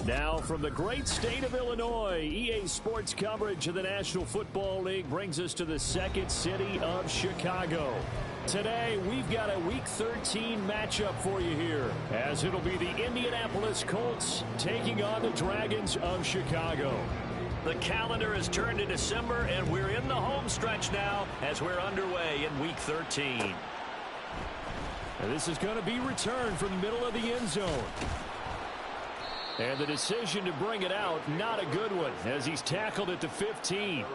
Now from the great state of Illinois, EA Sports coverage of the National Football League brings us to the second city of Chicago. Today, we've got a Week 13 matchup for you here, as it'll be the Indianapolis Colts taking on the Dragons of Chicago. The calendar has turned to December, and we're in the home stretch now as we're underway in Week 13. And this is going to be returned from the middle of the end zone. And the decision to bring it out, not a good one, as he's tackled at the 15.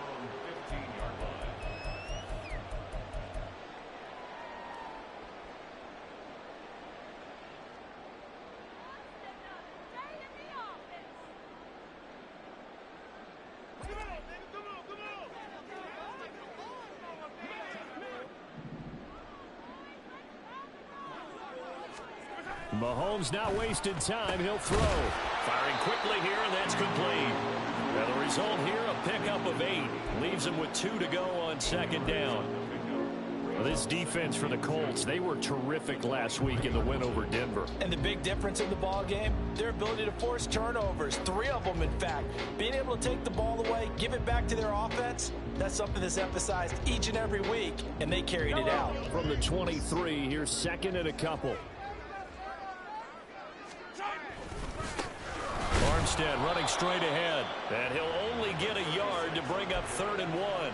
Mahomes not wasting time. He'll throw. Firing quickly here, and that's complete. And the result here, a pickup of 8. Leaves him with 2 to go on second down. Well, this defense for the Colts, they were terrific last week in the win over Denver. And the big difference in the ball game, their ability to force turnovers. 3 of them, in fact. Being able to take the ball away, give it back to their offense, that's something that's emphasized each and every week, and they carried it out. From the 23, here's second and a couple. Armstead running straight ahead, and he'll only get a yard to bring up 3rd and 1.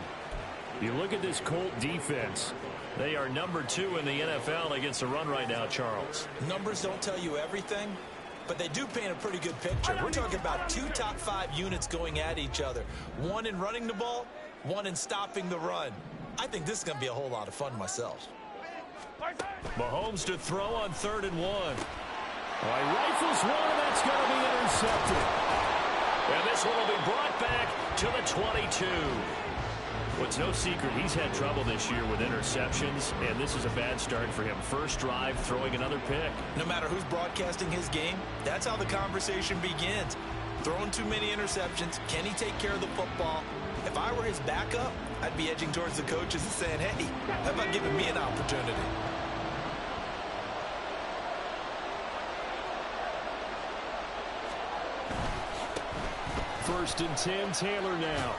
You look at this Colt defense. They are number 2 in the NFL against the run right now, Charles. Numbers don't tell you everything, but they do paint a pretty good picture. We're talking about 2 top 5 units going at each other. 1 in running the ball, 1 in stopping the run. I think this is going to be a whole lot of fun myself. Mahomes to throw on 3rd and 1. Well, he rifles one, and that's going to be intercepted. And this one will be brought back to the 22. Well, it's no secret he's had trouble this year with interceptions, and this is a bad start for him. First drive, throwing another pick. No matter who's broadcasting his game, that's how the conversation begins. Throwing too many interceptions, can he take care of the football? If I were his backup, I'd be edging towards the coaches and saying, hey, how about giving me an opportunity? First and 10, Taylor now.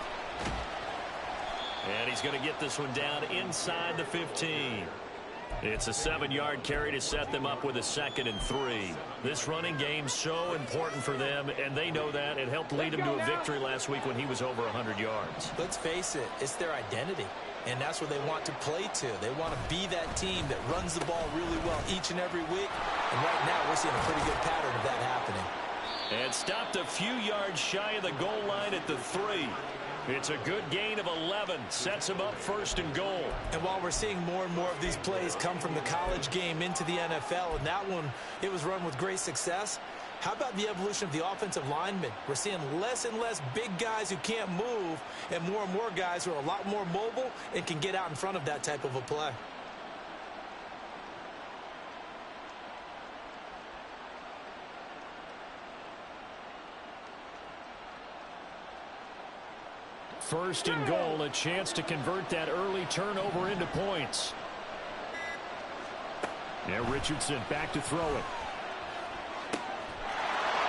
And he's going to get this one down inside the 15. It's a 7-yard carry to set them up with a 2nd and 3. This running game so important for them, and they know that. It helped lead them to a victory last week when he was over 100 yards. Let's face it, it's their identity, and that's what they want to play to. They want to be that team that runs the ball really well each and every week, and right now we're seeing a pretty good pattern of that happening. And stopped a few yards shy of the goal line at the 3. It's a good gain of 11. Sets him up 1st and goal. And while we're seeing more and more of these plays come from the college game into the NFL, and that one, it was run with great success, how about the evolution of the offensive linemen? We're seeing less and less big guys who can't move, and more guys who are a lot more mobile and can get out in front of that type of a play. First and goal, a chance to convert that early turnover into points. Now Richardson back to throw it.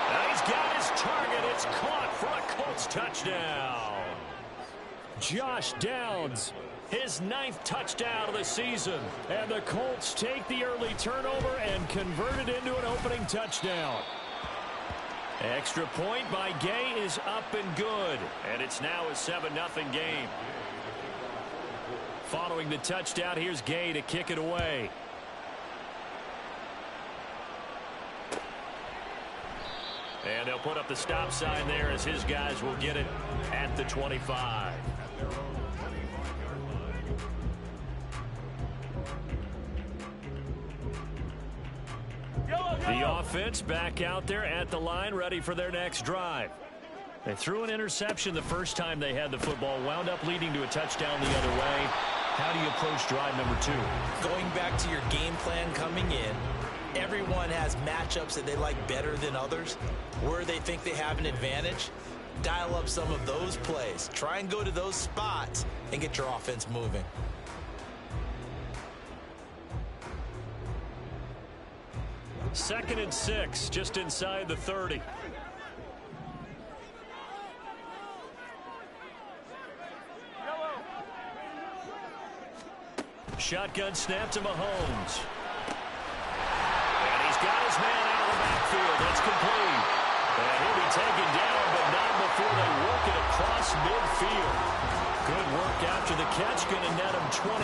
Now he's got his target. It's caught for a Colts touchdown. Josh Downs, his 9th touchdown of the season. And the Colts take the early turnover and convert it into an opening touchdown. Extra point by Gay is up and good. And it's now a 7-0 game. Following the touchdown, here's Gay to kick it away. And they'll put up the stop sign there as his guys will get it at the 25. The offense back out there at the line, ready for their next drive. They threw an interception the first time they had the football, wound up leading to a touchdown the other way. How do you approach drive number 2? Going back to your game plan coming in, everyone has matchups that they like better than others, where they think they have an advantage. Dial up some of those plays. Try and go to those spots and get your offense moving. Second and 6, just inside the 30. Shotgun snap to Mahomes. And he's got his man out of the backfield. That's complete. And he'll be taken down, but not before they work it across midfield. Good work after the catch. Going to net him 23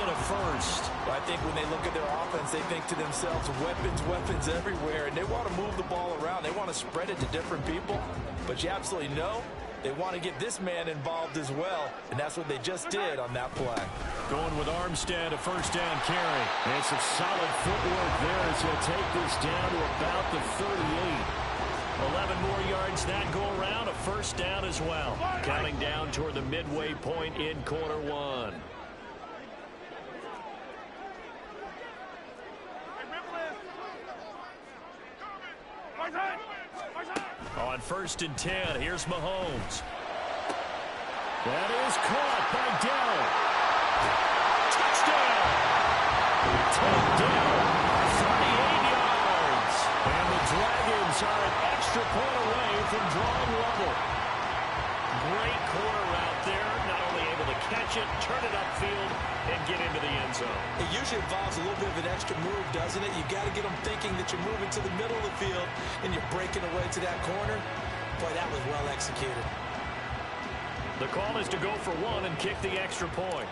and a first. Well, I think when they look at their offense, they think to themselves, weapons, weapons everywhere. And they want to move the ball around. They want to spread it to different people. But you absolutely know they want to get this man involved as well. And that's what they just did on that play. Going with Armstead, a first down carry. And some solid footwork there as he'll take this down to about the 38. 11 more yards that go around, a first down as well. Counting down toward the midway point in quarter one. On first and 10, here's Mahomes. That is caught by Dell. Touchdown! Takedown, 38 yards. And the Dragons are an extra point away from drawing level. Great corner route there. Not only able to catch it, turn it upfield, and get into the end zone. It usually involves a little bit of an extra move, doesn't it? You've got to get them thinking that you're moving to the middle of the field and you're breaking away to that corner. Boy, that was well executed. The call is to go for one and kick the extra point.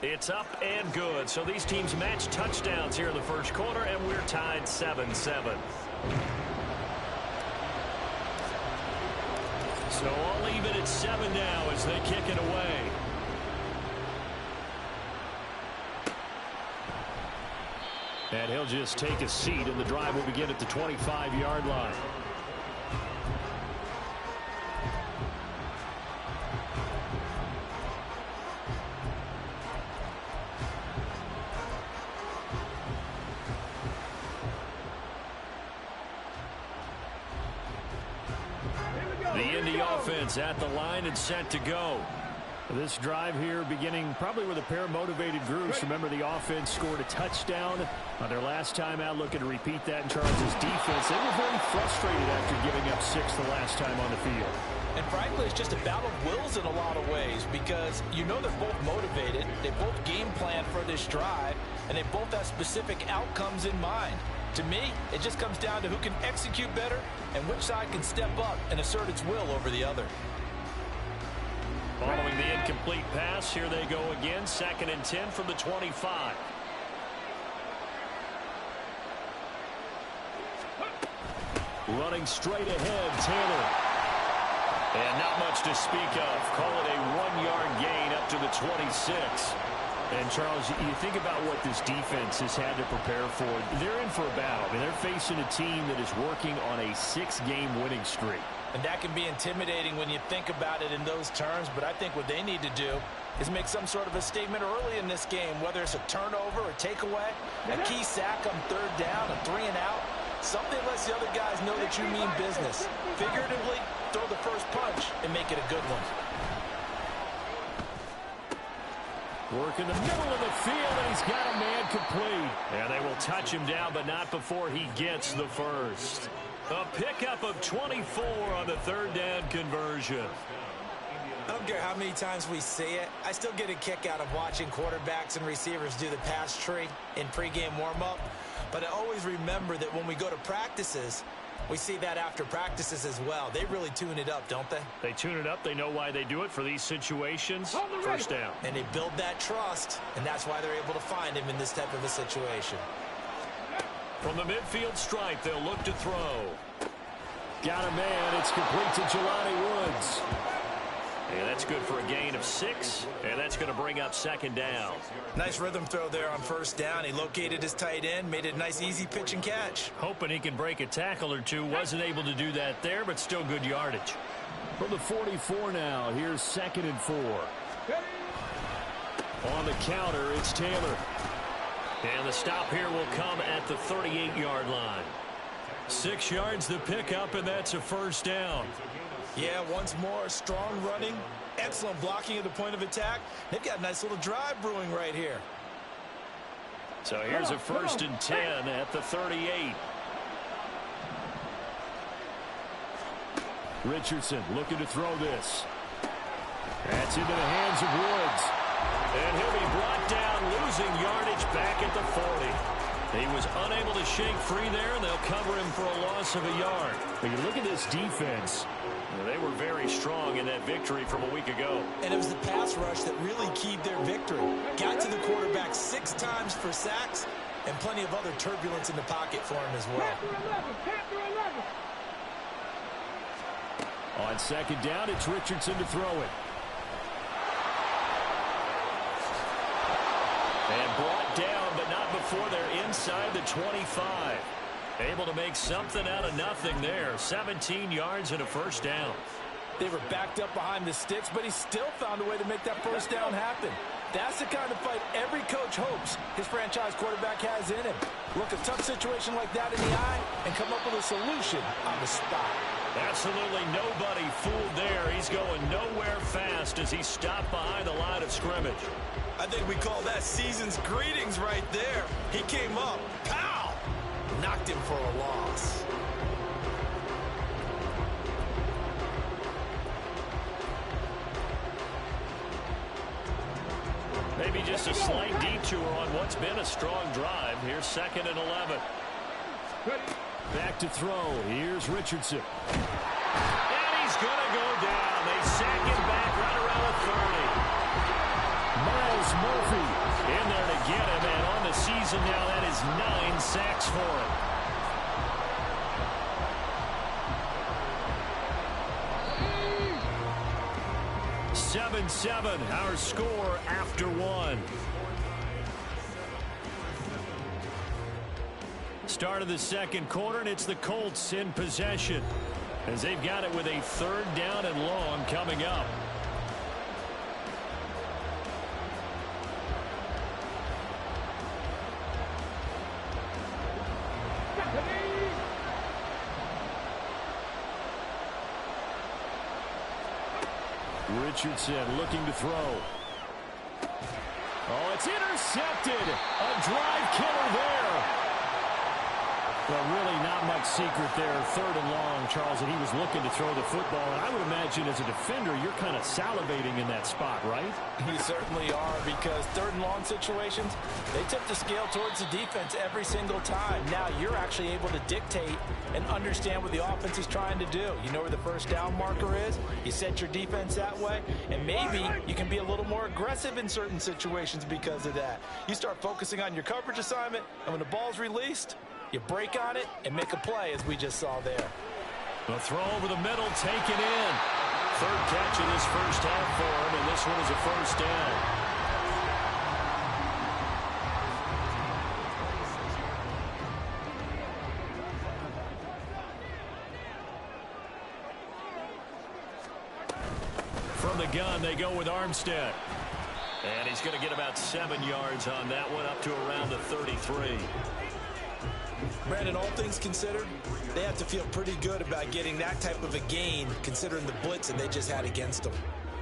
It's up and good. So these teams match touchdowns here in the first quarter, and we're tied 7-7. So all even at 7 now as they kick it away. And he'll just take a seat, and the drive will begin at the 25-yard line. The Indy offense at the line and set to go. This drive here beginning probably with a pair of motivated groups. Remember, the offense scored a touchdown on their last time out. Looking to repeat that in Charles' defense. They were very frustrated after giving up 6 the last time on the field. And frankly, it's just a battle of wills in a lot of ways, because you know they're both motivated. They both game plan for this drive, and they both have specific outcomes in mind. To me, it just comes down to who can execute better and which side can step up and assert its will over the other. Following the incomplete pass, here they go again. 2nd and 10 from the 25. Running straight ahead, Taylor. And not much to speak of. Call it a 1-yard gain up to the 26. And, Charles, you think about what this defense has had to prepare for. They're in for a battle. I mean, they're facing a team that is working on a 6-game winning streak. And that can be intimidating when you think about it in those terms, but I think what they need to do is make some sort of a statement early in this game, whether it's a turnover or takeaway, a key sack on 3rd down, a 3 and out, something lets the other guys know that you mean business. Figuratively, throw the first punch and make it a good one. Work in the middle of the field, and he's got a man complete. And they will touch him down, but not before he gets the first. A pickup of 24 on the 3rd down conversion. I don't care how many times we see it. I still get a kick out of watching quarterbacks and receivers do the pass tree in pregame warm-up. But I always remember that when we go to practices, we see that after practices as well. They really tune it up, don't they? They tune it up. They know why they do it for these situations. First down. And they build that trust, and that's why they're able to find him in this type of a situation. From the midfield stripe, they'll look to throw. Got a man. It's complete to Jelani Woods. And that's good for a gain of 6, and that's going to bring up 2nd down. Nice rhythm throw there on 1st down. He located his tight end, made it a nice, easy pitch and catch. Hoping he can break a tackle or two. Wasn't able to do that there, but still good yardage. From the 44 now, here's 2nd and 4. On the counter, it's Taylor. And the stop here will come at the 38-yard line. 6 yards to pick up, and that's a first down. Yeah, once more, strong running, excellent blocking at the point of attack. They've got a nice little drive brewing right here. So here's a 1st and 10 at the 38. Richardson looking to throw this. That's into the hands of Woods. And he'll be brought down, losing yardage back at the 40. He was unable to shake free there, and they'll cover him for a loss of a yard. When you look at this defense, they were very strong in that victory from a week ago. And it was the pass rush that really keyed their victory. Got to the quarterback 6 times for sacks, and plenty of other turbulence in the pocket for him as well. On 2nd down, it's Richardson to throw it. And brought down, but not before they're inside the 25. Able to make something out of nothing there. 17 yards and a first down. They were backed up behind the sticks, but he still found a way to make that first down happen. That's the kind of fight every coach hopes his franchise quarterback has in him. Look a tough situation like that in the eye and come up with a solution on the spot. Absolutely nobody fooled there. He's going nowhere fast as he stopped behind the line of scrimmage. I think we call that season's greetings right there. He came up, pow! Knocked him for a loss. Maybe just a slight detour on what's been a strong drive. Here's 2nd and 11. Back to throw. Here's Richardson. And he's going to go down. They sack him back right around the 30. Myles Murphy in there to get him. And on the season now, that is 9 sacks for him. Seven, our score after 1. Start of the 2nd quarter, and it's the Colts in possession as they've got it with a 3rd down and long coming up. Richardson looking to throw. Oh, it's intercepted. A drive killer there. But really not much secret there. 3rd and long, Charles, and he was looking to throw the football. And I would imagine as a defender, you're kind of salivating in that spot, right? You certainly are, because 3rd and long situations, they tip the scale towards the defense every single time. Now you're actually able to dictate and understand what the offense is trying to do. You know where the 1st down marker is. You set your defense that way, and maybe you can be a little more aggressive in certain situations because of that. You start focusing on your coverage assignment, and when the ball's released, you break on it and make a play, as we just saw there. The throw over the middle, taken in. 3rd catch of this first half for him, and this one is a first down. From the gun, they go with Armstead. And he's going to get about 7 yards on that one, up to around the 33. Brandon, all things considered, they have to feel pretty good about getting that type of a gain, considering the blitz that they just had against them.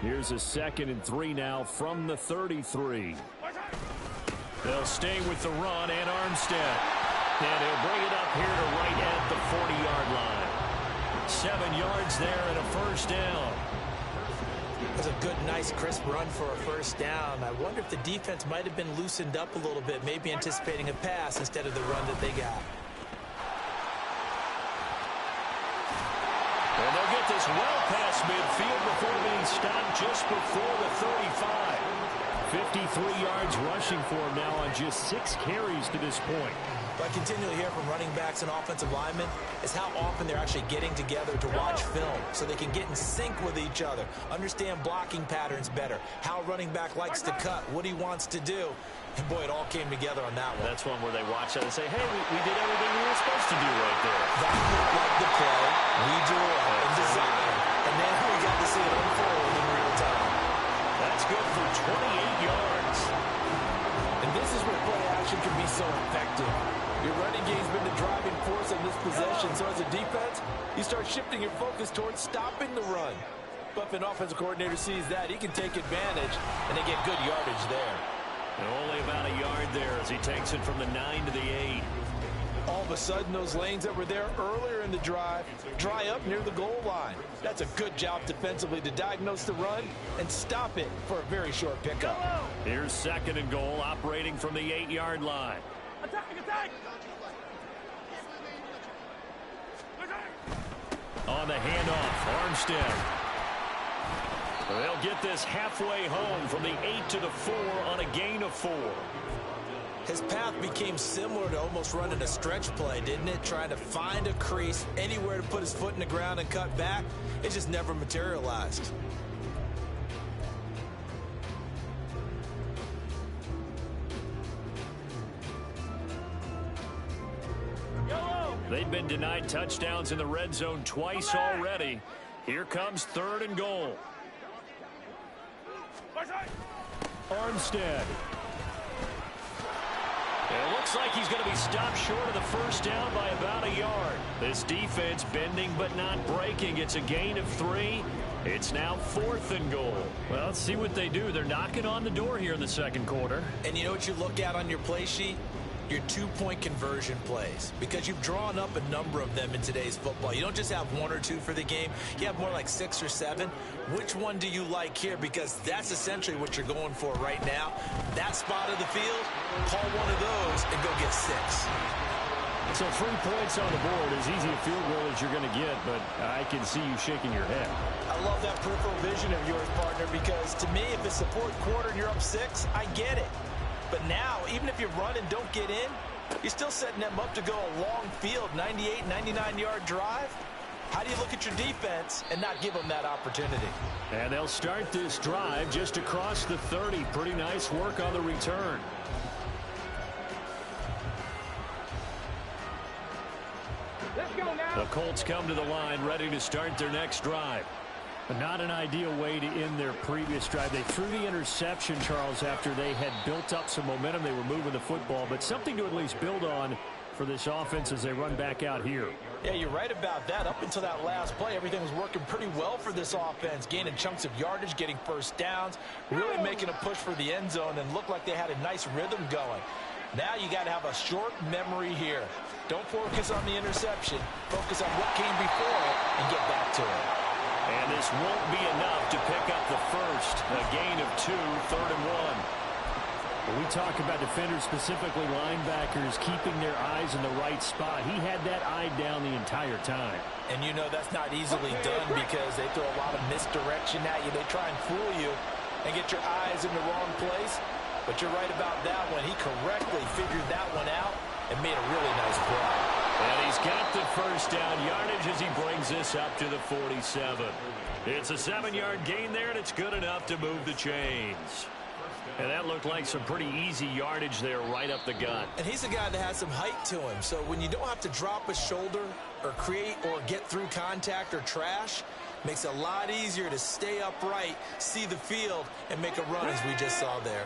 Here's a 2nd and 3 now from the 33. They'll stay with the run and Armstead. And he'll bring it up here to right at the 40-yard line. 7 yards there and a first down. It was a good, nice, crisp run for a first down. I wonder if the defense might have been loosened up a little bit, maybe anticipating a pass instead of the run that they got. And they'll get this well past midfield before being stopped just before the 35. 53 yards rushing for him now on just 6 carries to this point. What I continually hear from running backs and offensive linemen is how often they're actually getting together to watch film so they can get in sync with each other, understand blocking patterns better, how a running back likes to cut, what he wants to do. And, boy, it all came together on that one. That's one where they watch that and say, hey, we did everything we were supposed to do right there. That looked like the play we drew up and designed. And then we got to see it unfold in real time. That's good for 28 yards. This is where play action can be so effective. Your running game's been the driving force on this possession, so as a defense, you start shifting your focus towards stopping the run. But if an offensive coordinator sees that, he can take advantage, and they get good yardage there. And only about a yard there as he takes it from the 9 to the 8. All of a sudden, those lanes that were there earlier in the drive dry up near the goal line. That's a good job defensively to diagnose the run and stop it for a very short pickup. Here's 2nd and goal, operating from the 8-yard line. Attack, attack! On the handoff, Armstead. They'll get this halfway home from the 8 to the 4 on a gain of 4. His path became similar to almost running a stretch play, didn't it? Trying to find a crease, anywhere to put his foot in the ground and cut back. It just never materialized. They've been denied touchdowns in the red zone twice already. Here comes 3rd and goal. Armstead. It looks like he's going to be stopped short of the first down by about a yard. This defense bending but not breaking. It's a gain of 3. It's now 4th and goal. Well, let's see what they do. They're knocking on the door here in the second quarter. And you know what you look at on your play sheet? Your 2-point conversion plays, because you've drawn up a number of them in today's football. You don't just have 1 or 2 for the game. You have more like 6 or 7. Which one do you like here? Because that's essentially what you're going for right now. That spot of the field, call one of those and go get 6. So 3 points on the board, as easy a field goal as you're going to get, but I can see you shaking your head. I love that peripheral vision of yours, partner, because to me, if it's the 4th quarter and you're up 6, I get it. But now, even if you run and don't get in, you're still setting them up to go a long field, 98, 99-yard drive. How do you look at your defense and not give them that opportunity? And they'll start this drive just across the 30. Pretty nice work on the return. Let's go now. The Colts come to the line, ready to start their next drive. But not an ideal way to end their previous drive. They threw the interception, Charles, after they had built up some momentum. They were moving the football, but something to at least build on for this offense as they run back out here. Yeah, you're right about that. Up until that last play, everything was working pretty well for this offense, gaining chunks of yardage, getting first downs, really making a push for the end zone, and looked like they had a nice rhythm going. Now you got to have a short memory here. Don't focus on the interception. Focus on what came before it and get back to it. And this won't be enough to pick up the first. A gain of 2, 3rd and 1. When we talk about defenders, specifically linebackers, keeping their eyes in the right spot, he had that eye down the entire time. And you know that's not easily done because they throw a lot of misdirection at you. They try and fool you and get your eyes in the wrong place. But you're right about that one. He correctly figured that one out and made a really nice play. And he's got the first down yardage as he brings this up to the 47. It's a 7-yard gain there, and it's good enough to move the chains. And that looked like some pretty easy yardage there right up the gut. And he's a guy that has some height to him. So when you don't have to drop a shoulder or create or get through contact or trash, makes it a lot easier to stay upright, see the field, and make a run as we just saw there.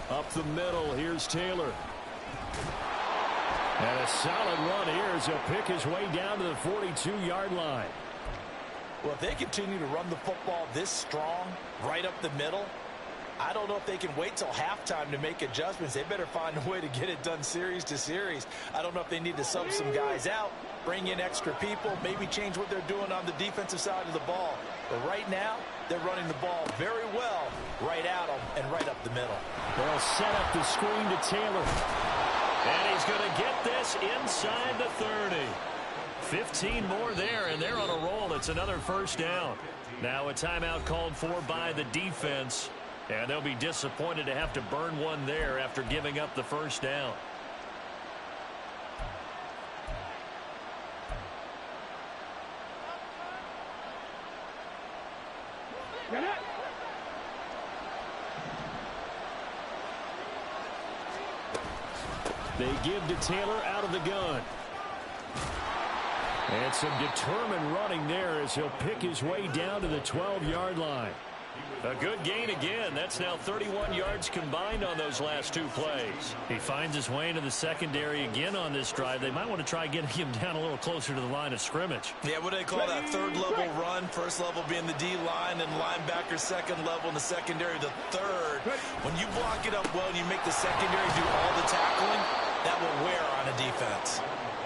Up the middle, here's Taylor. And a solid run here as he'll pick his way down to the 42-yard line. Well, if they continue to run the football this strong, right up the middle, I don't know if they can wait till halftime to make adjustments. They better find a way to get it done series to series. I don't know if they need to sub some guys out, bring in extra people, maybe change what they're doing on the defensive side of the ball. But right now, they're running the ball very well right at them and right up the middle. They'll set up the screen to Taylor. And he's going to get this inside the 30. 15 more there, and they're on a roll. It's another first down. Now a timeout called for by the defense. And they'll be disappointed to have to burn one there after giving up the first down. They give to Taylor out of the gun. And some determined running there as he'll pick his way down to the 12-yard line. A good gain again. That's now 31 yards combined on those last two plays. He finds his way into the secondary again on this drive. They might want to try getting him down a little closer to the line of scrimmage. Yeah, what do they call that? Third level run. First level being the D-line, and linebacker second level in the secondary the third. When you block it up well and you make the secondary do all the tackling, that will wear on a defense.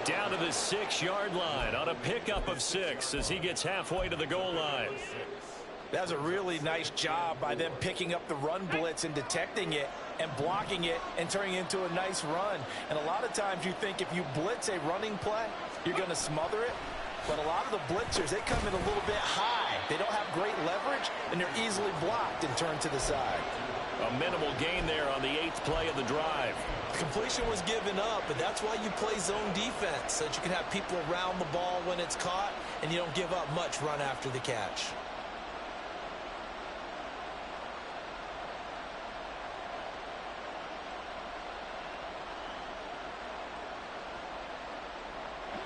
Down to the 6-yard line on a pickup of 6 as he gets halfway to the goal line. That was a really nice job by them picking up the run blitz and detecting it and blocking it and turning it into a nice run. And a lot of times you think if you blitz a running play, you're going to smother it. But a lot of the blitzers, they come in a little bit high. They don't have great leverage, and they're easily blocked and turned to the side. A minimal gain there on the 8th play of the drive. Completion was given up, but that's why you play zone defense, so that you can have people around the ball when it's caught, and you don't give up much run after the catch.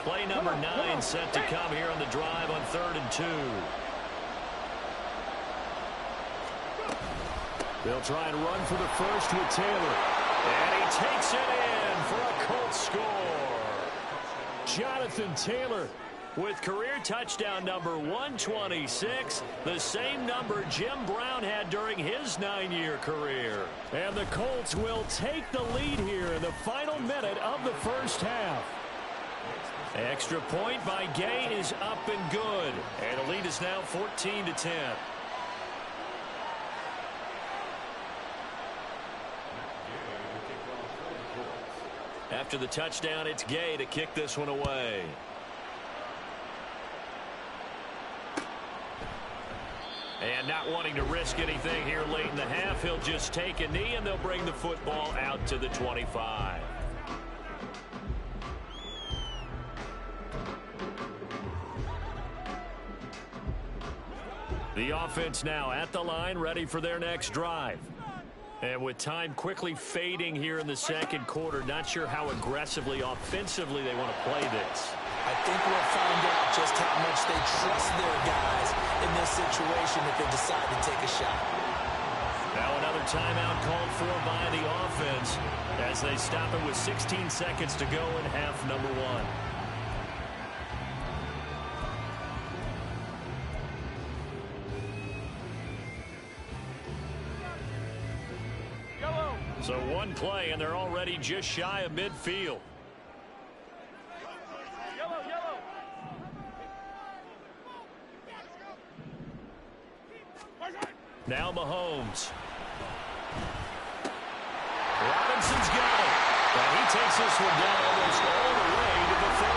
Play number 9 set to come here on the drive on 3rd and 2. They'll try and run for the first with Taylor. And he takes it in for a Colts score. Jonathan Taylor with career touchdown number 126, the same number Jim Brown had during his 9-year career. And the Colts will take the lead here in the final minute of the first half. Extra point by Gay is up and good. And the lead is now 14-10. After the touchdown, it's Gay to kick this one away. And not wanting to risk anything here late in the half, he'll just take a knee and they'll bring the football out to the 25. The offense now at the line, ready for their next drive. And with time quickly fading here in the second quarter, not sure how aggressively, offensively they want to play this. I think we'll find out just how much they trust their guys in this situation if they decide to take a shot. Now another timeout called for by the offense as they stop it with 16 seconds to go in half number 1. So one play, and they're already just shy of midfield. Now Mahomes. Robinson's got it. And he takes this one down almost all the way to the 30.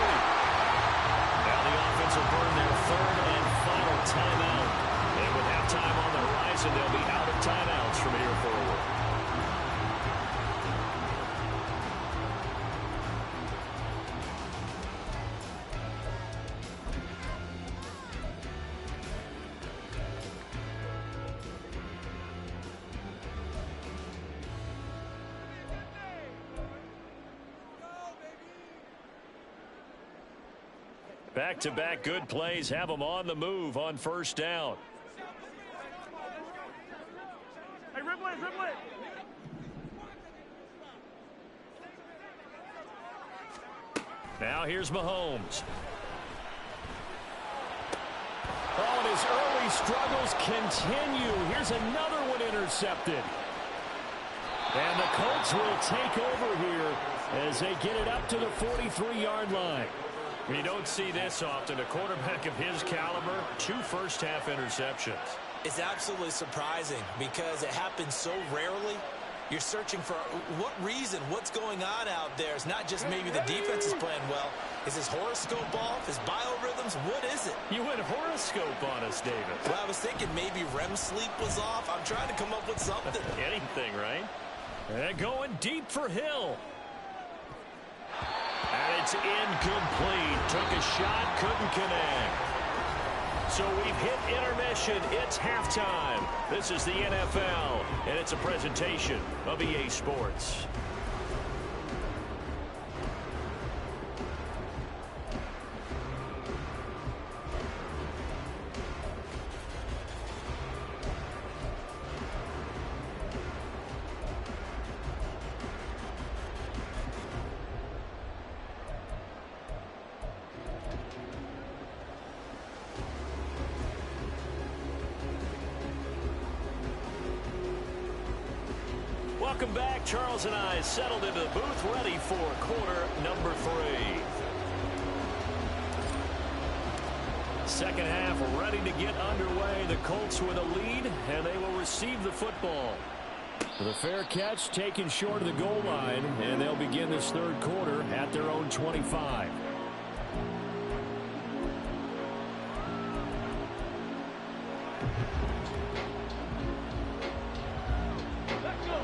Now the offense will burn their 3rd and final timeout. And with halftime on the horizon, they'll be out of timeouts from here forward. Back-to-back good plays have them on the move on first down. Hey, ribble it. Now here's Mahomes. Oh, and his early struggles continue. Here's another one intercepted. And the Colts will take over here as they get it up to the 43-yard line. You don't see this often. A quarterback of his caliber, 2 first-half interceptions. It's absolutely surprising because it happens so rarely. You're searching for what reason, what's going on out there. It's not just maybe the defense is playing well. Is his horoscope off? His biorhythms? What is it? You went horoscope on us, David. Well, I was thinking maybe REM sleep was off. I'm trying to come up with something. Anything, right? And going deep for Hill. And it's incomplete. Took a shot, couldn't connect. So we've hit intermission. It's halftime. This is the NFL, and it's a presentation of EA Sports. Welcome back. Charles and I settled into the booth, ready for quarter number 3. Second half ready to get underway. The Colts with a lead, and they will receive the football. The fair catch taken short of the goal line, and they'll begin this third quarter at their own 25.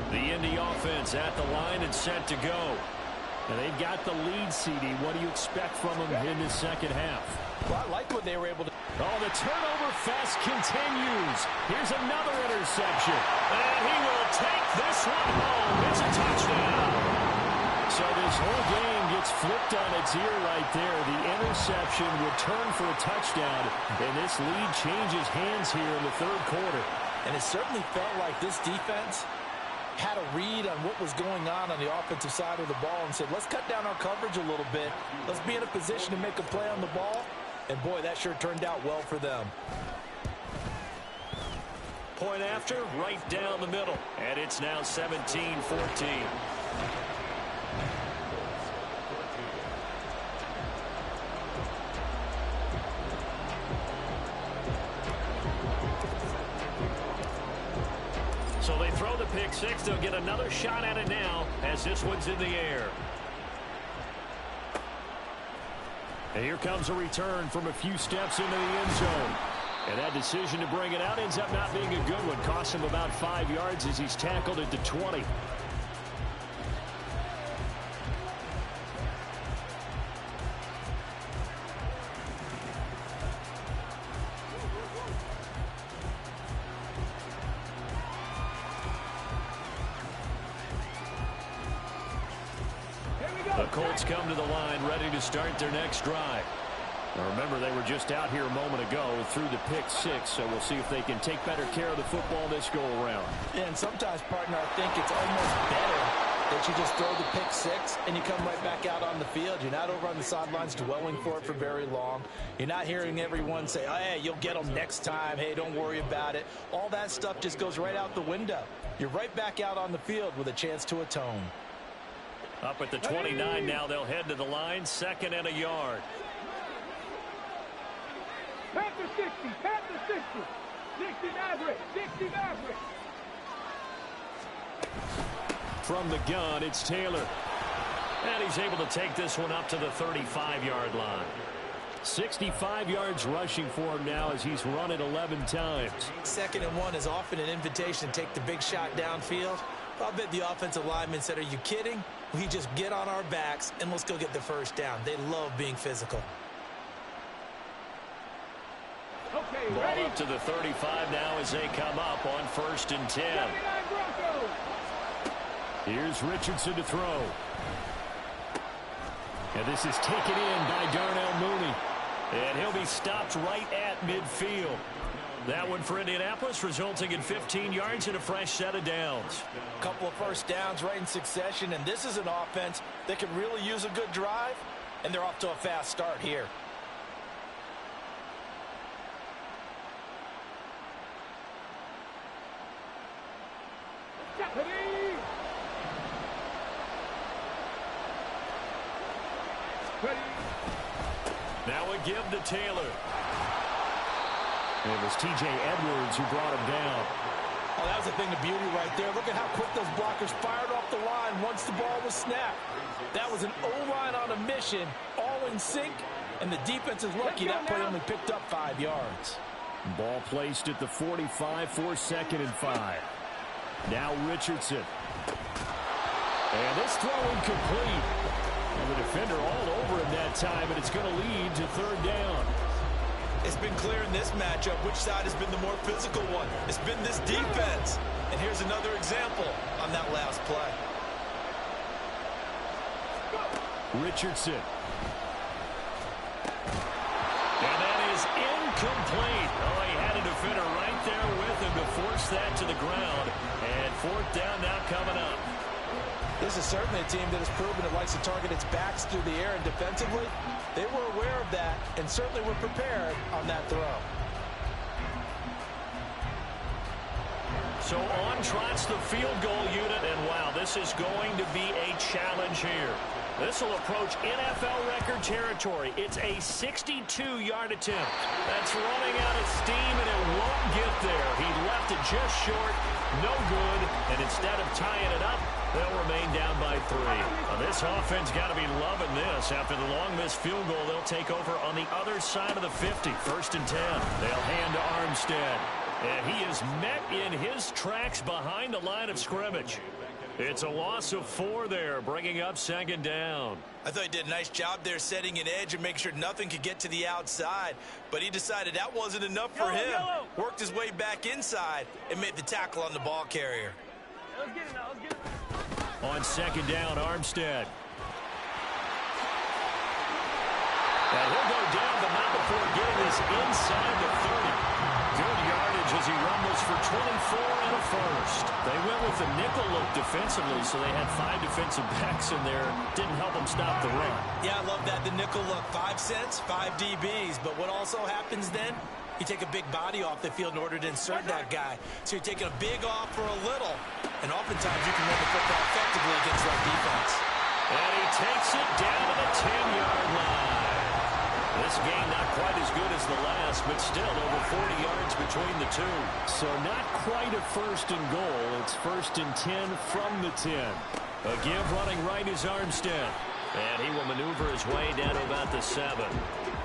The Indy offense at the line and set to go. And they've got the lead, CD. What do you expect from them in the second half? Well, I like what they were able to. Oh, the turnover fest continues. Here's another interception. And he will take this one home. It's a touchdown. So this whole game gets flipped on its ear right there. The interception returned for a touchdown. And this lead changes hands here in the third quarter. And it certainly felt like this defense had a read on what was going on the offensive side of the ball and said, let's cut down our coverage a little bit. Let's be in a position to make a play on the ball. And, boy, that sure turned out well for them. Point after, right down the middle. And it's now 17-14. So they throw the pick six. They'll get another shot at it now as this one's in the air. And here comes a return from a few steps into the end zone. And that decision to bring it out ends up not being a good one. Costs him about 5 yards as he's tackled at the 20. The Colts come to the line ready to start their next drive. Now remember, they were just out here a moment ago through the pick six, so we'll see if they can take better care of the football this go-around. Yeah, and sometimes, partner, I think it's almost better that you just throw the pick six and you come right back out on the field. You're not over on the sidelines dwelling for it for very long. You're not hearing everyone say, oh, hey, you'll get them next time. Hey, don't worry about it. All that stuff just goes right out the window. You're right back out on the field with a chance to atone. Up at the 29 now, they'll head to the line, 2nd and a yard. Panther 60, Panther 60. 60 Maverick, 60 Maverick. From the gun, it's Taylor. And he's able to take this one up to the 35-yard line. 65 yards rushing for him now as he's run it 11 times. 2nd and 1 is often an invitation to take the big shot downfield. I bet the offensive lineman said, are you kidding? We just get on our backs and let's go get the first down. They love being physical. Okay, Ball ready? up to the 35 now as they come up on 1st and 10. Here's Richardson to throw. And this is taken in by Darnell Mooney. And he'll be stopped right at midfield. That one for Indianapolis, resulting in 15 yards and a fresh set of downs. A couple of first downs right in succession, and this is an offense that can really use a good drive, and they're off to a fast start here. Now a give to Taylor. And it was T.J. Edwards who brought him down. Oh, that was a thing of beauty right there. Look at how quick those blockers fired off the line once the ball was snapped. That was an O-line on a mission, all in sync, and the defense is lucky that play only picked up 5 yards. Ball placed at the 45 for 2nd and 5. Now Richardson. And this throw incomplete. And the defender all over him that time, and it's going to lead to 3rd down. It's been clear in this matchup which side has been the more physical one. It's been this defense. And here's another example on that last play. Richardson. And that is incomplete. Oh, he had a defender right there with him to force that to the ground. And 4th down now coming up. This is certainly a team that has proven it likes to target its backs through the air, and defensively, they were aware of that and certainly were prepared on that throw. So on trots the field goal unit, and wow, this is going to be a challenge here. This will approach NFL record territory. It's a 62-yard attempt. That's running out of steam, and it won't get there. He left it just short, no good, and instead of tying it up, they'll remain down by 3. Now, this offense got to be loving this. After the long missed field goal, they'll take over on the other side of the 50. 1st and 10. They'll hand to Armstead. And he is met in his tracks behind the line of scrimmage. It's a loss of 4 there, bringing up 2nd down. I thought he did a nice job there setting an edge and making sure nothing could get to the outside. But he decided that wasn't enough for him. Worked his way back inside and made the tackle on the ball carrier. Let's get it now. Let's get it. On 2nd down, Armstead. And he'll go down, but not before getting this inside the 30. Good yardage as he rumbles for 24 and a first. They went with the nickel look defensively, so they had 5 defensive backs in there. Didn't help them stop the run. Yeah, I love that. The nickel look, 5 cents, 5 DBs. But what also happens then, you take a big body off the field in order to insert that guy. So you're taking a big off for a little. And oftentimes you can run the football effectively against that defense. And he takes it down to the 10-yard line. This game not quite as good as the last, but still over 40 yards between the two. So not quite a 1st and goal. It's 1st and 10 from the 10. A give running right is Armstead. And he will maneuver his way down to about the 7.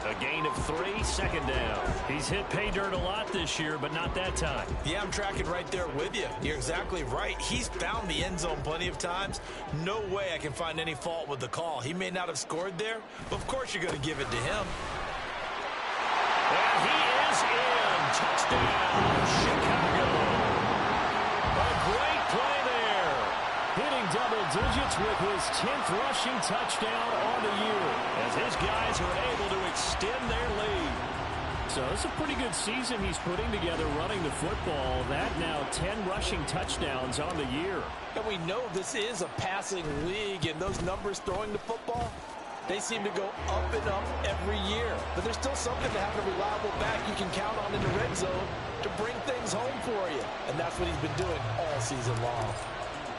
A gain of 3, 2nd down. He's hit pay dirt a lot this year, but not that time. Yeah, I'm tracking right there with you. You're exactly right. He's found the end zone plenty of times. No way I can find any fault with the call. He may not have scored there, but of course you're going to give it to him. And he is in. Touchdown, Chicago. A great play there. Hitting double digits with his 10th rushing touchdown on the year, as his guys are able to extend their lead. So it's a pretty good season he's putting together running the football. That now 10 rushing touchdowns on the year. And we know this is a passing league, and those numbers throwing the football, they seem to go up and up every year. But there's still something to have a reliable back you can count on in the red zone to bring things home for you. And that's what he's been doing all season long.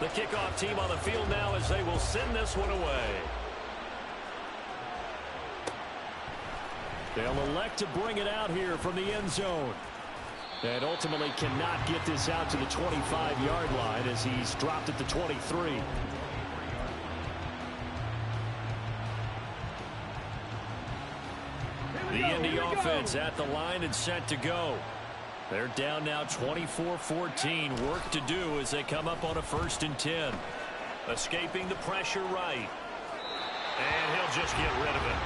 The kickoff team on the field now as they will send this one away. They'll elect to bring it out here from the end zone. And ultimately cannot get this out to the 25-yard line as he's dropped at the 23. The Indy offense at the line and set to go. They're down now 24-14. Work to do as they come up on a 1st and 10. Escaping the pressure right. And he'll just get rid of it.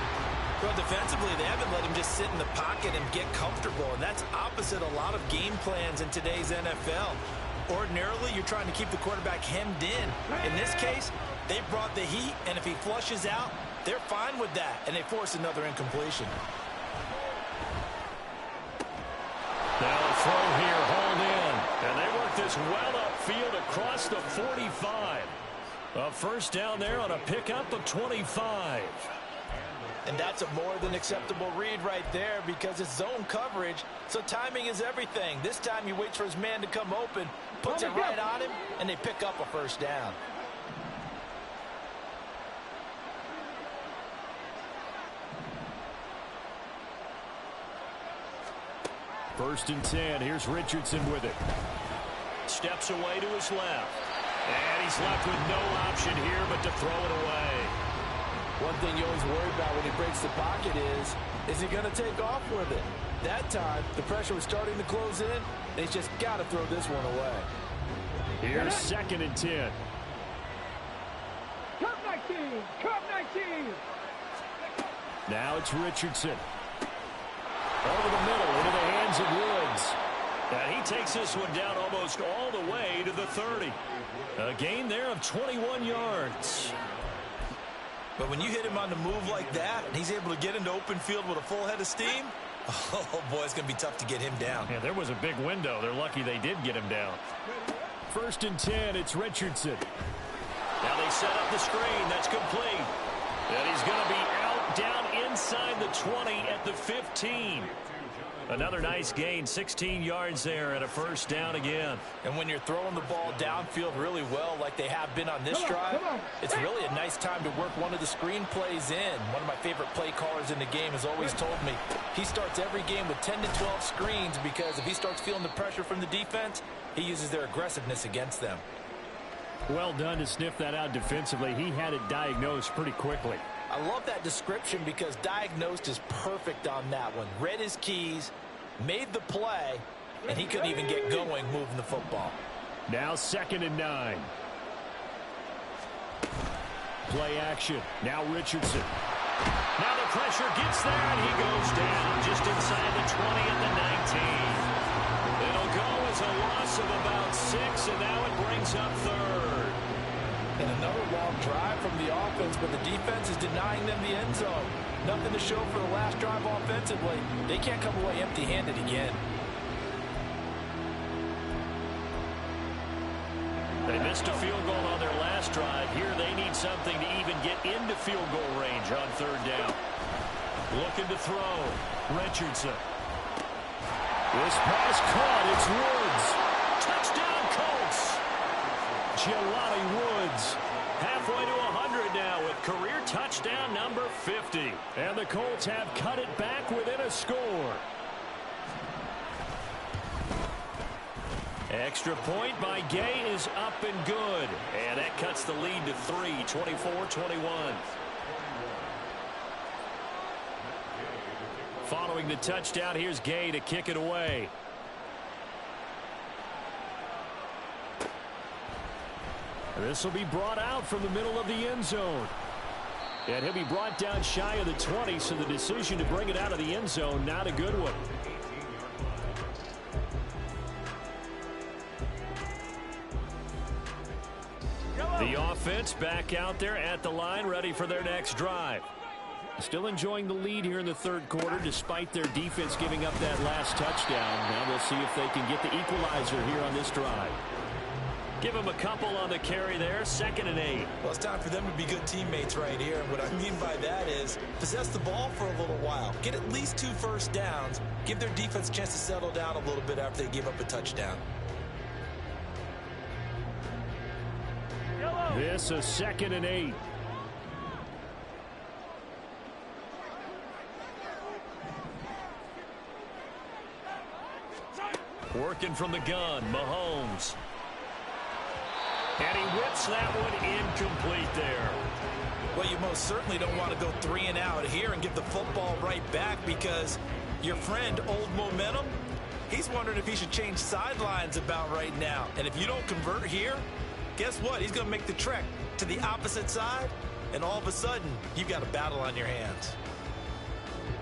Well, defensively, they haven't let him just sit in the pocket and get comfortable, and that's opposite a lot of game plans in today's NFL. Ordinarily, you're trying to keep the quarterback hemmed in. In this case, they brought the heat, and if he flushes out, they're fine with that, and they force another incompletion. They'll throw here, hold in, and they work this well upfield across the 45. A 1st down there on a pickup of 25. And that's a more than acceptable read right there because it's zone coverage, so timing is everything. This time he waits for his man to come open, puts it right on him, and they pick up a 1st down. First and 10. Here's Richardson with it. Steps away to his left. And he's left with no option here but to throw it away. One thing you always worry about when he breaks the pocket is he going to take off with it? That time, the pressure was starting to close in. They just got to throw this one away. Here's 2nd and 10. Cup 19. Cup 19. Now it's Richardson. Over the middle, into the hands of Woods. And he takes this one down almost all the way to the 30. A gain there of 21 yards. But when you hit him on the move like that, and he's able to get into open field with a full head of steam, oh, boy, it's going to be tough to get him down. Yeah, there was a big window. They're lucky they did get him down. 1st and 10, it's Richardson. Now they set up the screen. That's complete. And he's going to be out down inside the 20 at the 15. Another nice gain, 16 yards there and a first down again. And when you're throwing the ball downfield really well like they have been on this drive, it's really a nice time to work one of the screen plays in. One of my favorite play callers in the game has always told me he starts every game with 10 to 12 screens because if he starts feeling the pressure from the defense, he uses their aggressiveness against them. Well done to sniff that out defensively. He had it diagnosed pretty quickly. I love that description because diagnosed is perfect on that one. Read his keys, made the play, and he couldn't even get going moving the football. Now 2nd and 9. Play action. Now Richardson. Now the pressure gets there, and he goes down just inside the 20 at the 19. It'll go as a loss of about 6, and now it brings up 3rd. And another long drive from the offense, but the defense is denying them the end zone. Nothing to show for the last drive offensively. They can't come away empty-handed again. They missed a field goal on their last drive. Here they need something to even get into field goal range on 3rd down. Looking to throw. Richardson. This pass caught. It's Woods. Touchdown Colts. Jelani Woods halfway to 100 now with career touchdown number 50. And the Colts have cut it back within a score. Extra point by Gay is up and good. And that cuts the lead to 3, 24-21. Following the touchdown, here's Gay to kick it away. This will be brought out from the middle of the end zone. And he'll be brought down shy of the 20, so the decision to bring it out of the end zone, not a good one. The offense back out there at the line, ready for their next drive. Still enjoying the lead here in the 3rd quarter, despite their defense giving up that last touchdown. Now we'll see if they can get the equalizer here on this drive. Give them a couple on the carry there. 2nd and 8. Well, it's time for them to be good teammates right here. And what I mean by that is possess the ball for a little while. Get at least 2 first downs. Give their defense a chance to settle down a little bit after they give up a touchdown. This is 2nd and 8. Working from the gun, Mahomes. And he whips that one incomplete there. Well, you most certainly don't want to go 3 and out here and give the football right back because your friend, Old Momentum, he's wondering if he should change sidelines about right now. And if you don't convert here, guess what? He's going to make the trek to the opposite side, and all of a sudden, you've got a battle on your hands.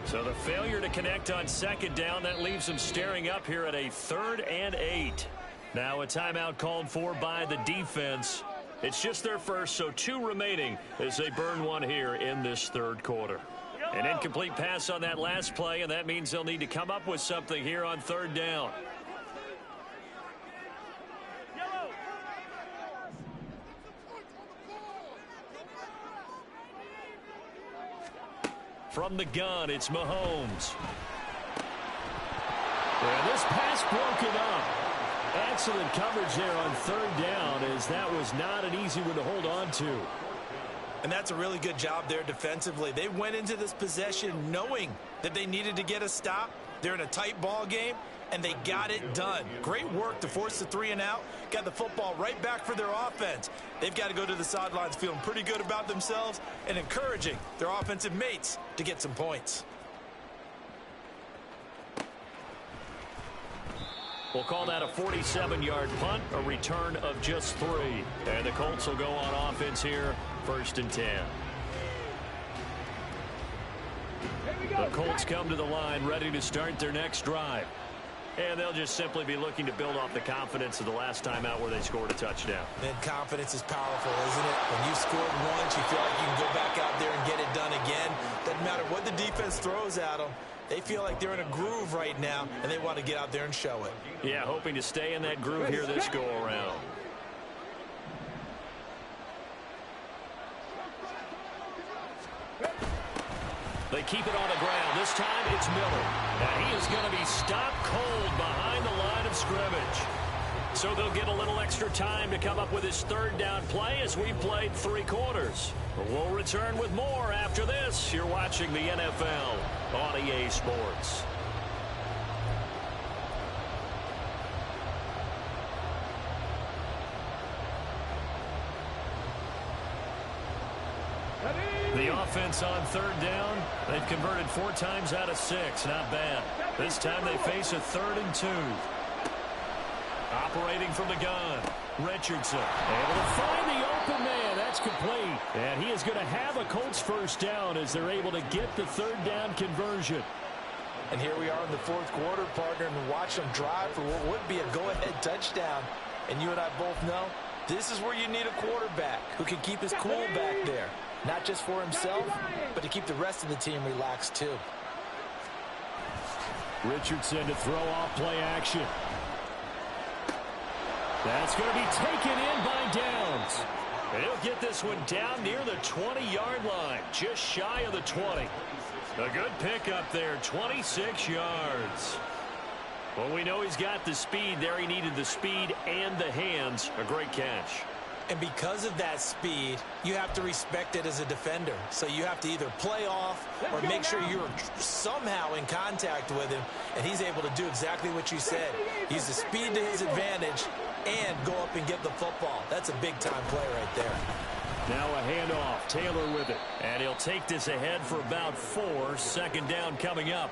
So the failure to connect on 2nd down, that leaves them staring up here at a 3rd and 8. Now a timeout called for by the defense. It's just their first, so 2 remaining as they burn one here in this 3rd quarter. An incomplete pass on that last play, and that means they'll need to come up with something here on 3rd down. From the gun, it's Mahomes. And this pass broken up. Excellent coverage there on 3rd down, as that was not an easy one to hold on to. And that's a really good job there defensively. They went into this possession knowing that they needed to get a stop. They're in a tight ball game, and they got it done. Great work to force the 3 and out. Got the football right back for their offense. They've got to go to the sidelines feeling pretty good about themselves and encouraging their offensive mates to get some points. We'll call that a 47-yard punt, a return of just 3. And the Colts will go on offense here, 1st and 10. The Colts come to the line, ready to start their next drive. And they'll just simply be looking to build off the confidence of the last time out where they scored a touchdown. And confidence is powerful, isn't it? When you've scored once, you feel like you can go back out there and get it done again. Doesn't matter what the defense throws at them. They feel like they're in a groove right now, and they want to get out there and show it. Yeah, hoping to stay in that groove here this go-around. They keep it on the ground. This time it's Miller. And he is going to be stopped cold behind the line of scrimmage. So they'll get a little extra time to come up with his third down play as we've played 3 quarters. We'll return with more after this. You're watching the NFL on EA Sports. The offense on third down, they've converted 4 times out of 6. Not bad. This time they face a 3rd and 2. Operating from the gun, Richardson able to find the open man. That's complete. And he is going to have a Colts first down as they're able to get the 3rd down conversion. And here we are in the 4th quarter, partner, and watch them drive for what would be a go-ahead touchdown. And you and I both know this is where you need a quarterback who can keep his cool back there. Not just for himself, but to keep the rest of the team relaxed too. Richardson to throw off play action. That's going to be taken in by Downs. He'll get this one down near the 20-yard line, just shy of the 20. A good pickup there, 26 yards. Well, we know he's got the speed there. He needed the speed and the hands. A great catch. And because of that speed, you have to respect it as a defender. So you have to either play off or make sure you're somehow in contact with him. And he's able to do exactly what you said. Use the speed to his advantage and go up and get the football. That's a big-time play right there. Now a handoff. Taylor with it. And he'll take this ahead for about 4. 2nd down coming up.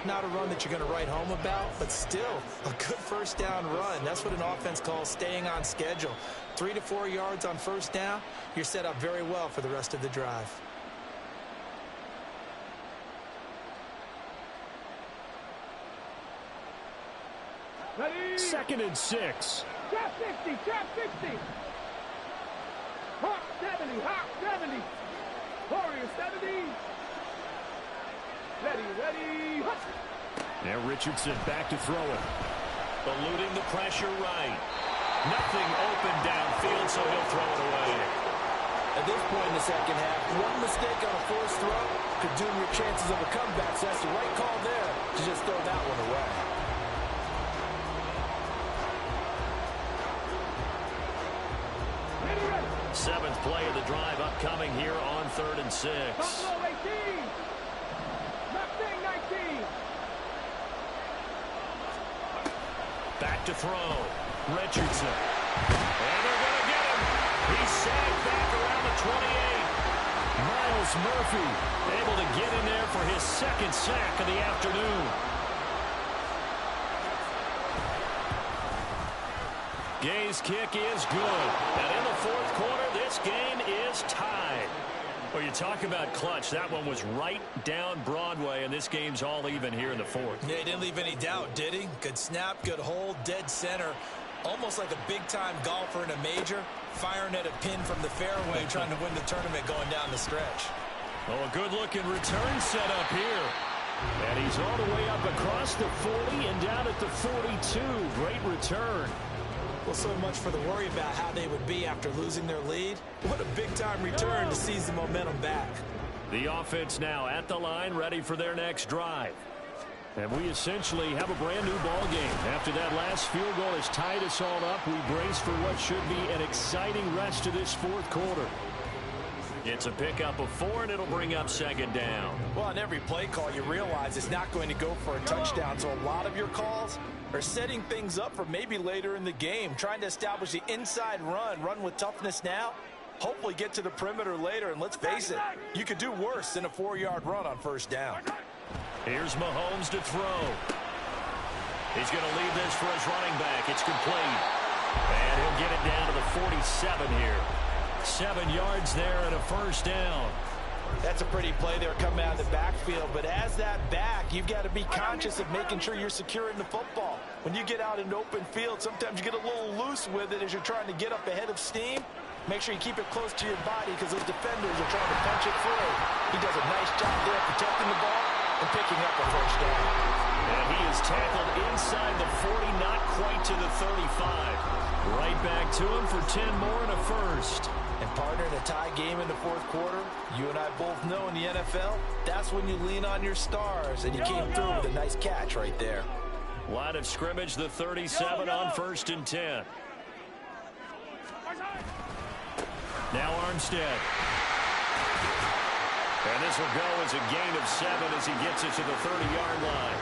Not a run that you're going to write home about, but still a good first down run. That's what an offense calls staying on schedule. 3 to 4 yards on first down, you're set up very well for the rest of the drive. Ready? 2nd and 6. Trap 60, trap 60. Hawk 70, Hawk 70. Warrior 70. Ready, ready. Hut. Now Richardson back to throw it. Eluding the pressure right. Nothing open downfield, so he'll throw it away. At this point in the second half, one mistake on a forced throw could doom your chances of a comeback. So that's the right call there to just throw that one away. Ready, ready. 7th play of the drive upcoming here on 3rd and 6. Buffalo 18. Mustang 19. Back to throw. Richardson. And they're going to get him. He's sagged back around the 28. Myles Murphy able to get in there for his 2nd sack of the afternoon. Gay's kick is good. And in the 4th quarter, this game is tied. Well, you talk about clutch. That one was right down Broadway, and this game's all even here in the 4th. Yeah, he didn't leave any doubt, did he? Good snap, good hold, dead center. Almost like a big-time golfer in a major, firing at a pin from the fairway, trying to win the tournament going down the stretch. Oh, a good-looking return set up here. And he's all the way up across the 40 and down at the 42. Great return. Well, so much for the worry about how they would be after losing their lead. What a big-time return to seize the momentum back. The offense now at the line, ready for their next drive. And we essentially have a brand-new ball game. After that last field goal has tied us all up, we brace for what should be an exciting rest to this 4th quarter. It's a pickup of 4, and it'll bring up 2nd down. Well, on every play call, you realize it's not going to go for a touchdown. So a lot of your calls are setting things up for maybe later in the game, trying to establish the inside run with toughness now, hopefully get to the perimeter later. And let's face it, you could do worse than a 4-yard run on first down. Here's Mahomes to throw. He's going to leave this for his running back. It's complete. And he'll get it down to the 47 here. 7 yards there and a first down. That's a pretty play there coming out of the backfield. But as that back, you've got to be conscious of making sure you're securing the football. When you get out in open field, sometimes you get a little loose with it as you're trying to get up ahead of steam. Make sure you keep it close to your body because those defenders are trying to punch it through. He does a nice job there protecting the ball and picking up a first down. And he is tackled inside the 40, not quite to the 35. Right back to him for 10 more and a first. And partner, in a tie game in the fourth quarter, you and I both know in the NFL, that's when you lean on your stars, and you came through with a nice catch right there. Line of scrimmage, the 37 on 1st and 10. Now Armstead. And this will go as a gain of 7 as he gets it to the 30-yard line.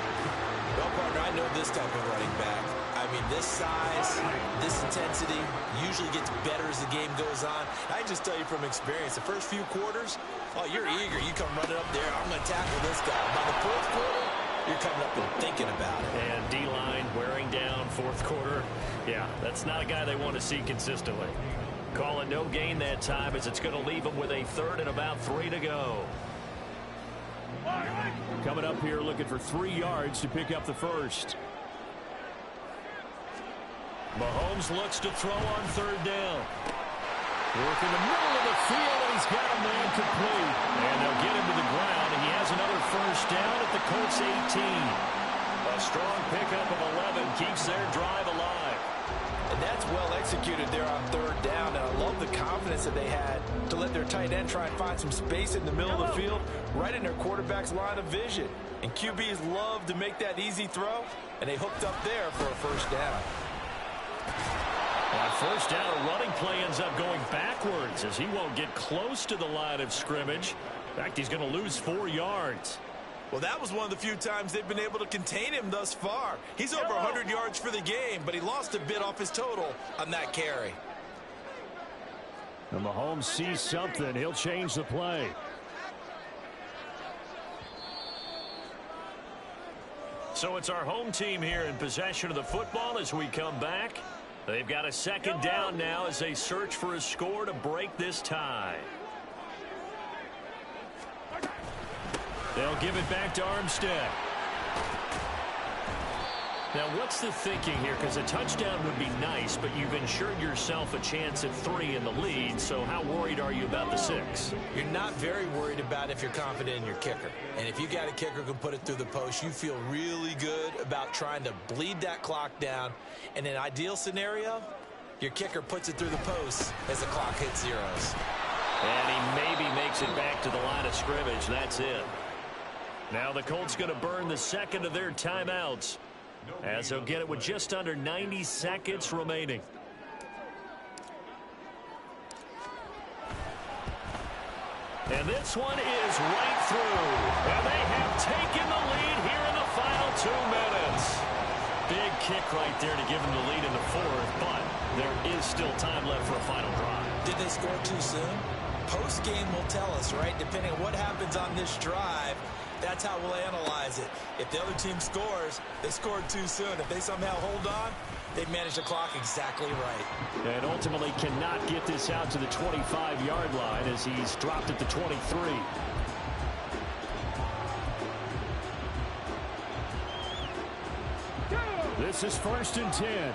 Well, partner, I know this type of running back. I mean, this size, this intensity usually gets better as the game goes on. I can just tell you from experience, the first few quarters, oh, you're eager. You come running up there, I'm going to tackle this guy. By the fourth quarter, you're coming up and thinking about it. And D-line wearing down fourth quarter. Yeah, that's not a guy they want to see consistently. Call it no gain that time as it's going to leave him with a 3rd and about 3 to go. Coming up here looking for 3 yards to pick up the first. Mahomes looks to throw on 3rd down. Work in the middle of the field, and he's got a man complete. And they'll get him to the ground, and he has another first down at the Colts 18. A strong pickup of 11 keeps their drive alive. And that's well executed there on 3rd down. And I love the confidence that they had to let their tight end try and find some space in the middle of the field, right in their quarterback's line of vision. And QBs love to make that easy throw, and they hooked up there for a first down. On 1st down, a running play ends up going backwards as he won't get close to the line of scrimmage. In fact, he's going to lose 4 yards. Well, that was one of the few times they've been able to contain him thus far. He's over 100 yards for the game, but he lost a bit off his total on that carry. And Mahomes sees something. He'll change the play. So it's our home team here in possession of the football as we come back. They've got a 2nd down now as they search for a score to break this tie. They'll give it back to Armstead. Now, what's the thinking here? Because a touchdown would be nice, but you've ensured yourself a chance at 3 in the lead, so how worried are you about the 6? You're not very worried about if you're confident in your kicker. And if you got a kicker who can put it through the post, you feel really good about trying to bleed that clock down. In an ideal scenario, your kicker puts it through the post as the clock hits zeros. And he maybe makes it back to the line of scrimmage. That's it. Now the Colts going to burn the 2nd of their timeouts, as they'll get it with just under 90 seconds remaining. And this one is right through. And they have taken the lead here in the final 2 minutes. Big kick right there to give them the lead in the 4th, but there is still time left for a final drive. Did they score too soon? Post-game will tell us, right? Depending on what happens on this drive, that's how we'll analyze it. If the other team scores, they scored too soon. If they somehow hold on, they've managed the clock exactly right. And ultimately cannot get this out to the 25-yard line as he's dropped at the 23. This is 1st and 10.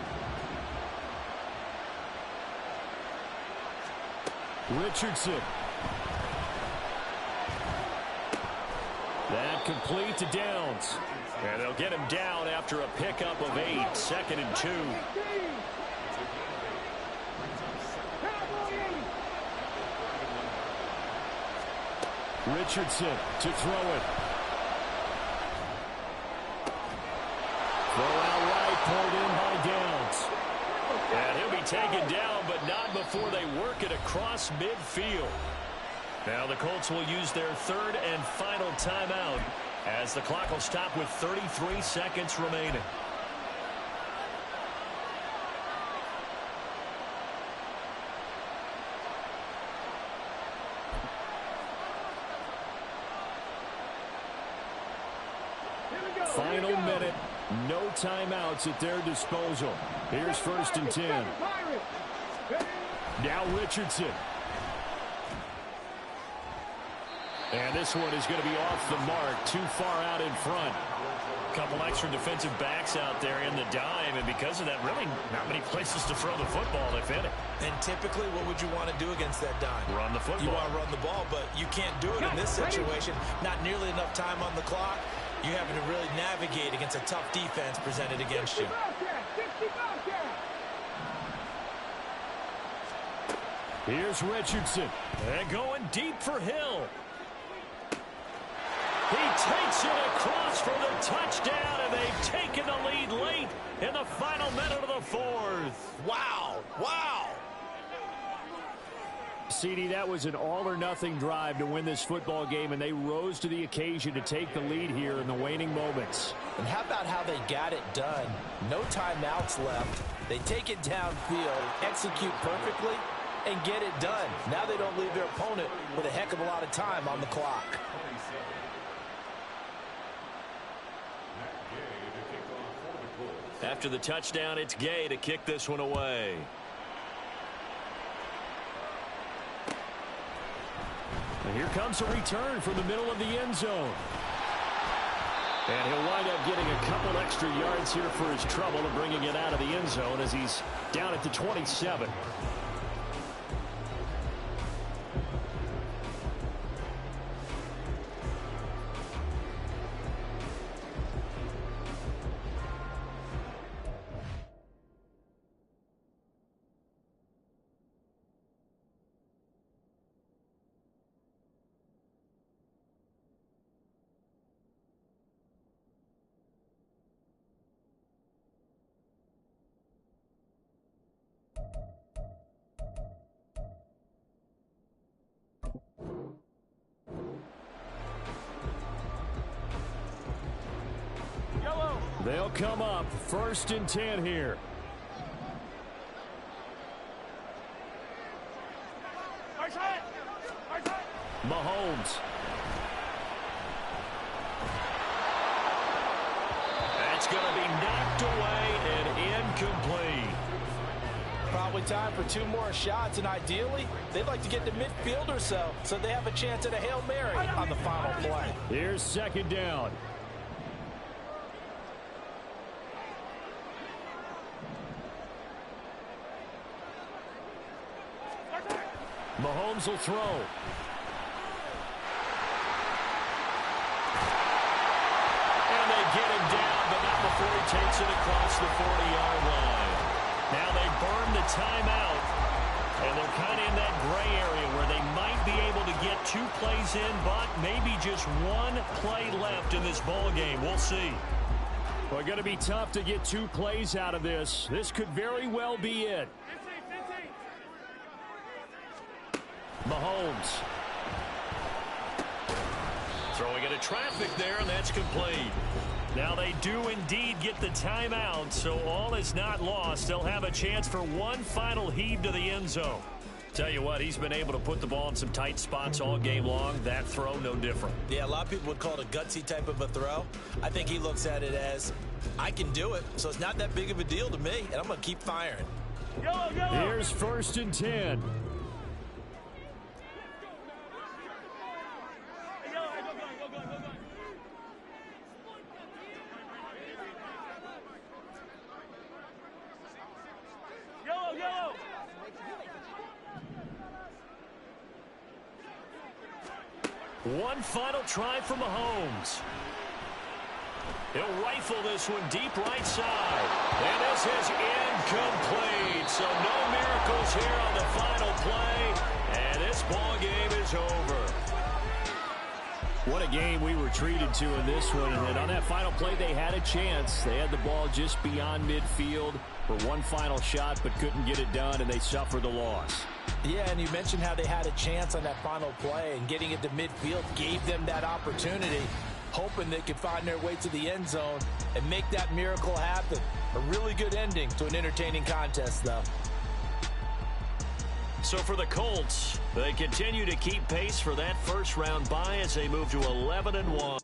Richardson. That complete to Downs. And they'll get him down after a pickup of 8. 2nd and 2. Richardson to throw it. Throw out right, pulled in by Downs. And he'll be taken down, but not before they work it across midfield. Now the Colts will use their 3rd and final timeout as the clock will stop with 33 seconds remaining. Final minute, no timeouts at their disposal. Here's 1st and 10. Now Richardson. And this one is going to be off the mark, too far out in front. A couple extra defensive backs out there in the dime, and because of that, really not many places to throw the football, if any. And typically, what would you want to do against that dime? Run the football. You want to run the ball, but you can't do it in this situation. Not nearly enough time on the clock. You're having to really navigate against a tough defense presented against you. Here's Richardson. And going deep for Hill. He takes it across for the touchdown, and they've taken the lead late in the final minute of the fourth. Wow. Wow. CD, that was an all-or-nothing drive to win this football game, and they rose to the occasion to take the lead here in the waning moments. And how about how they got it done? No timeouts left. They take it downfield, execute perfectly, and get it done. Now they don't leave their opponent with a heck of a lot of time on the clock. After the touchdown, it's Gay to kick this one away. And here comes a return from the middle of the end zone. And he'll wind up getting a couple extra yards here for his trouble and bringing it out of the end zone as he's down at the 27. They'll come up 1st and 10 here. Mahomes. That's going to be knocked away and incomplete. Probably time for 2 more shots, and ideally, they'd like to get to midfield or so they have a chance at a Hail Mary on the final play. Here's 2nd down. Mahomes will throw. And they get him down, but not before he takes it across the 40-yard line. Now they burn the timeout, and they're kind of in that gray area where they might be able to get 2 plays in, but maybe just 1 play left in this ball game. We'll see. Well, going to be tough to get 2 plays out of this. This could very well be it. Mahomes. Throwing into traffic there, and that's complete. Now they do indeed get the timeout, so all is not lost. They'll have a chance for 1 final heave to the end zone. Tell you what, he's been able to put the ball in some tight spots all game long. That throw, no different. Yeah, a lot of people would call it a gutsy type of a throw. I think he looks at it as, I can do it, so it's not that big of a deal to me, and I'm going to keep firing. Here's 1st and 10. One final try for Mahomes. He'll rifle this one deep right side. And this is incomplete. So no miracles here on the final play. And this ball game is over. What a game we were treated to in this one. And on that final play, they had a chance. They had the ball just beyond midfield for 1 final shot, but couldn't get it done, and they suffered the loss. Yeah, and you mentioned how they had a chance on that final play, and getting it to midfield gave them that opportunity, hoping they could find their way to the end zone and make that miracle happen. A really good ending to an entertaining contest, though. So for the Colts, they continue to keep pace for that first round bye as they move to 11-1.